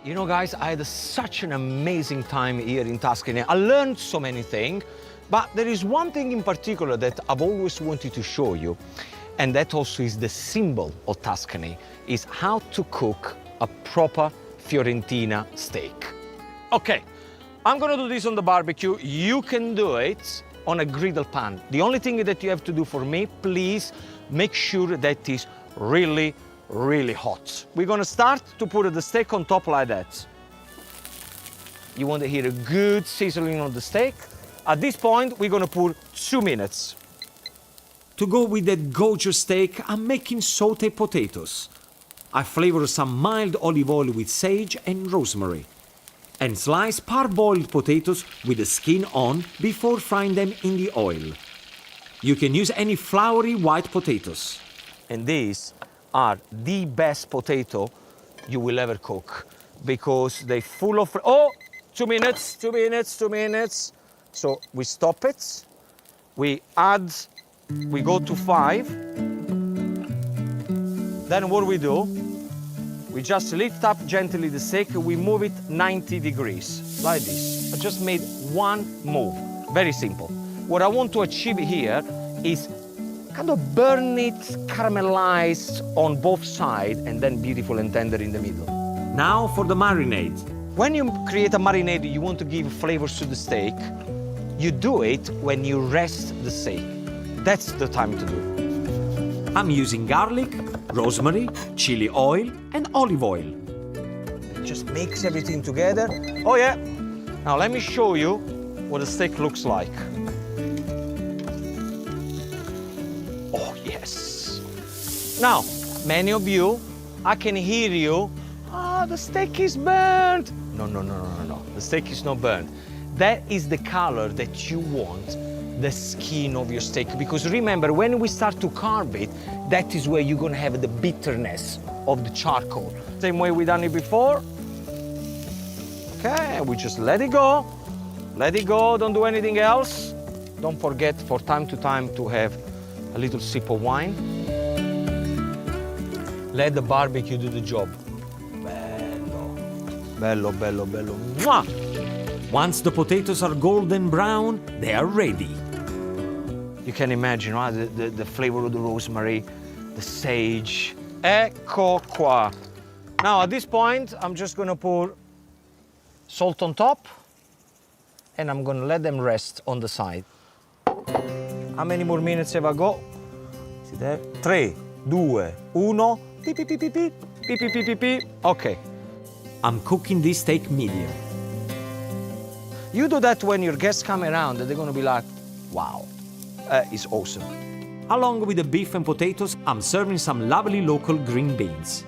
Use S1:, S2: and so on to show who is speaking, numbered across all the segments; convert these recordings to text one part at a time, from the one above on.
S1: You know, guys, I had such an amazing time here in Tuscany. I learned so many things, but there is one thing in particular that I've always wanted to show you, and that also is the symbol of Tuscany, is how to cook a proper Fiorentina steak. Okay, I'm gonna do this on the barbecue. You can do it on a griddle pan. The only thing that you have to do for me, please make sure that is really, really hot. We're gonna start to put the steak on top like that. You want to hear a good sizzling on the steak. At this point, we're gonna put 2 minutes.
S2: To go with that gorgeous steak, I'm making sauté potatoes. I flavor some mild olive oil with sage and rosemary. And slice parboiled potatoes with the skin on before frying them in the oil. You can use any floury white potatoes.
S1: And these are the best potato you will ever cook because they're full of... Oh, 2 minutes, 2 minutes, 2 minutes. So we stop it, we add, we go to 5. Then what we do, we just lift up gently the steak, we move it 90 degrees, like this. I just made one move, very simple. What I want to achieve here is kind of burn it, caramelized on both sides, and then beautiful and tender in the middle.
S2: Now for the marinade.
S1: When you create a marinade, you want to give flavors to the steak, you do it when you rest the steak. That's the time to do it.
S2: I'm using garlic, rosemary, chili oil, and olive oil.
S1: Just mix everything together. Oh yeah. Now let me show you what the steak looks like. Oh yes. Now, many of you, I can hear you, the steak is burnt. No, no, no, no, no, the steak is not burnt. That is the color that you want, the skin of your steak. Because remember, when we start to carve it, that is where you're gonna have the bitterness of the charcoal. Same way we done it before. Okay, we just let it go. Let it go, don't do anything else. Don't forget for time to time to have a little sip of wine. Let the barbecue do the job. Bello, bello, bello, bello. Mwah!
S2: Once the potatoes are golden brown, they are ready.
S1: You can imagine, right? The flavor of the rosemary, the sage. Ecco qua. Now, at this point, I'm just gonna pour salt on top, and I'm gonna let them rest on the side. How many more minutes have I got? See there? 3, 2, 1. Beep, beep, beep, beep, beep, beep, beep, beep, beep, beep. Okay.
S2: I'm cooking this steak medium.
S1: You do that when your guests come around, and they're gonna be like, wow, it's awesome.
S2: Along with the beef and potatoes, I'm serving some lovely local green beans.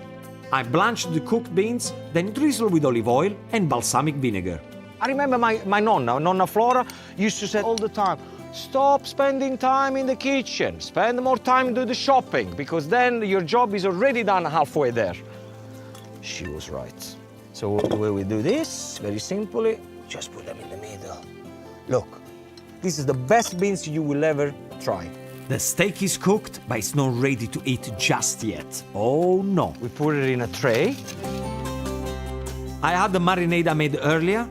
S2: I blanched the cooked beans, then drizzle with olive oil and balsamic vinegar.
S1: I remember my Nonna Flora, used to say all the time, stop spending time in the kitchen, spend more time do the shopping, because then your job is already done halfway there. She was right. So the way we do this, very simply, just put them in the middle. Look, this is the best beans you will ever try.
S2: The steak is cooked, but it's not ready to eat just yet. Oh no.
S1: We put it in a tray.
S2: I had the marinade I made earlier.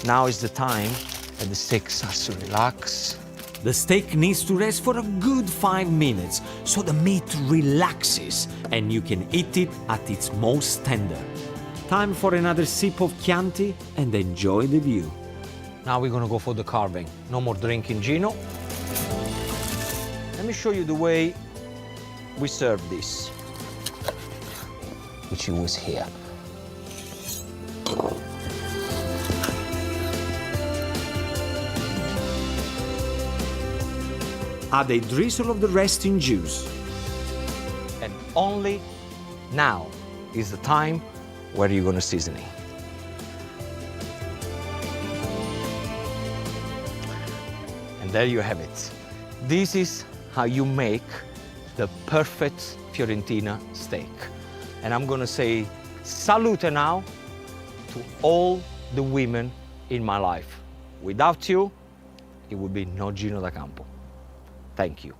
S1: Now is the time that the steak starts to relax.
S2: The steak needs to rest for a good 5 minutes, so the meat relaxes and you can eat it at its most tender. Time for another sip of Chianti and enjoy the view.
S1: Now we're gonna go for the carving. No more drinking Gino. Let me show you the way we serve this, which was here.
S2: Add a drizzle of the resting juice.
S1: And only now is the time where you're gonna season it. And there you have it. This is how you make the perfect Fiorentina steak. And I'm gonna say salute now to all the women in my life. Without you, it would be no Gino D'Acampo. Thank you.